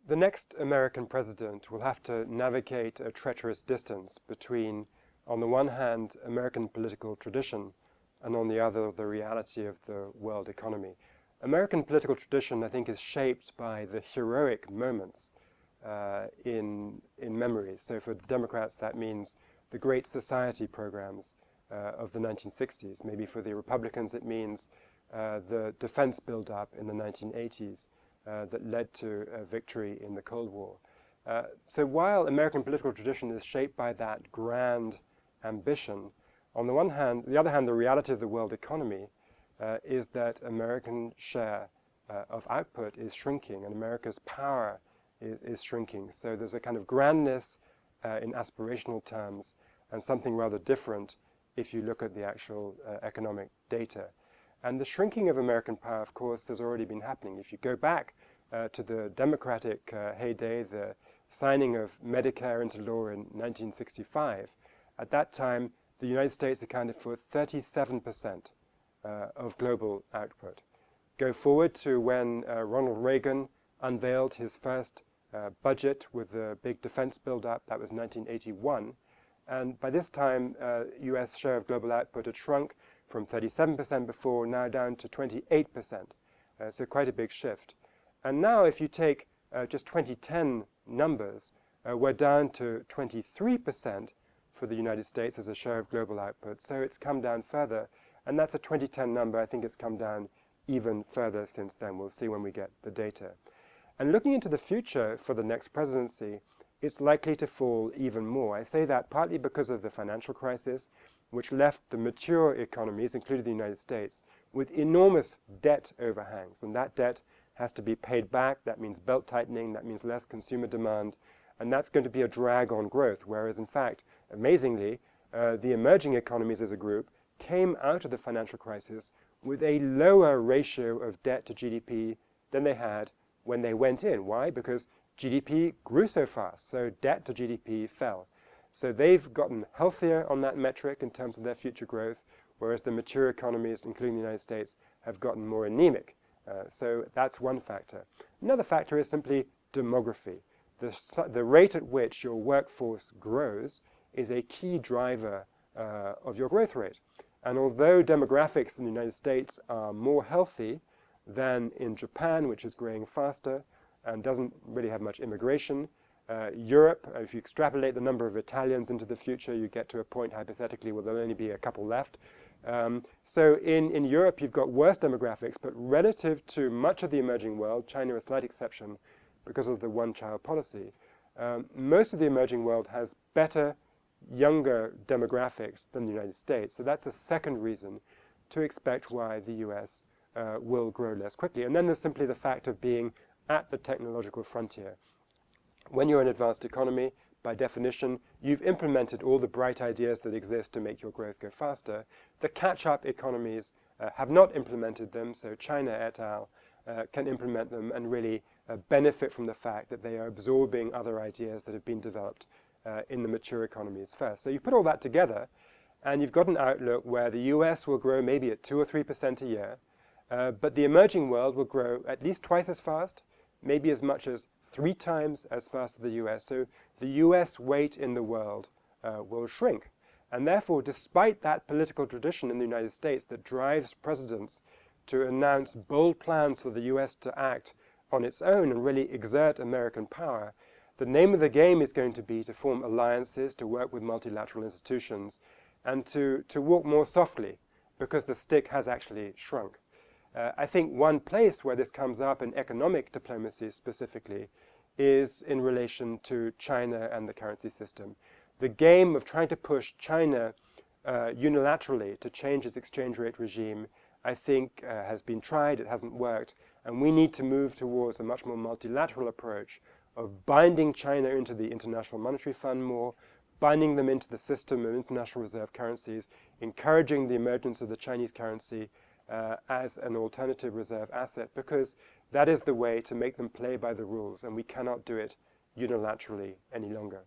The next American president will have to navigate a treacherous distance between, on the one hand, American political tradition, and on the other, the reality of the world economy. American political tradition, I think, is shaped by the heroic moments in memory. So for the Democrats, that means the Great Society programs of the 1960s. Maybe for the Republicans, it means the defense build-up in the 1980s. That led to a victory in the Cold War. So while American political tradition is shaped by that grand ambition, on the one hand, the other hand, the reality of the world economy is that American share of output is shrinking and America's power is shrinking. So there's a kind of grandness in aspirational terms and something rather different if you look at the actual economic data. And the shrinking of American power, of course, has already been happening. If you go back to the Democratic heyday, the signing of Medicare into law in 1965, at that time, the United States accounted for 37% of global output. Go forward to when Ronald Reagan unveiled his first budget with the big defense build-up, that was 1981. And by this time, US share of global output had shrunk from 37% before, now down to 28%. So quite a big shift. And now if you take just 2010 numbers, we're down to 23% for the United States as a share of global output. So it's come down further. And that's a 2010 number. I think it's come down even further since then. We'll see when we get the data. And looking into the future for the next presidency, it's likely to fall even more. I say that partly because of the financial crisis, which left the mature economies, including the United States, with enormous debt overhangs. And that debt has to be paid back. That means belt tightening. That means less consumer demand. And that's going to be a drag on growth. Whereas, in fact, amazingly, the emerging economies as a group came out of the financial crisis with a lower ratio of debt to GDP than they had when they went in. Why? Because GDP grew so fast, so debt to GDP fell. So they've gotten healthier on that metric in terms of their future growth, whereas the mature economies, including the United States, have gotten more anemic. So that's one factor. Another factor is simply demography. The rate at which your workforce grows is a key driver of your growth rate. And although demographics in the United States are more healthy than in Japan, which is growing faster and doesn't really have much immigration, Europe, if you extrapolate the number of Italians into the future, you get to a point, hypothetically, where there'll only be a couple left. So in Europe, you've got worse demographics, but relative to much of the emerging world, China a slight exception because of the one-child policy, most of the emerging world has better, younger demographics than the United States. So that's a second reason to expect why the US will grow less quickly. And then there's simply the fact of being at the technological frontier. When you're an advanced economy, by definition, you've implemented all the bright ideas that exist to make your growth go faster. The catch-up economies have not implemented them, so China et al. Can implement them and really benefit from the fact that they are absorbing other ideas that have been developed in the mature economies first. So you put all that together, and you've got an outlook where the US will grow maybe at 2 or 3% a year, but the emerging world will grow at least twice as fast, maybe as much as 3 times as fast as the US. So the US weight in the world will shrink. And therefore, despite that political tradition in the United States that drives presidents to announce bold plans for the US to act on its own and really exert American power, the name of the game is going to be to form alliances, to work with multilateral institutions, and to walk more softly, because the stick has actually shrunk. I think one place where this comes up in economic diplomacy specifically is in relation to China and the currency system. The game of trying to push China unilaterally to change its exchange rate regime, I think, has been tried. It hasn't worked. And we need to move towards a much more multilateral approach of binding China into the International Monetary Fund more, binding them into the system of international reserve currencies, encouraging the emergence of the Chinese currency as an alternative reserve asset, because that is the way to make them play by the rules, and we cannot do it unilaterally any longer.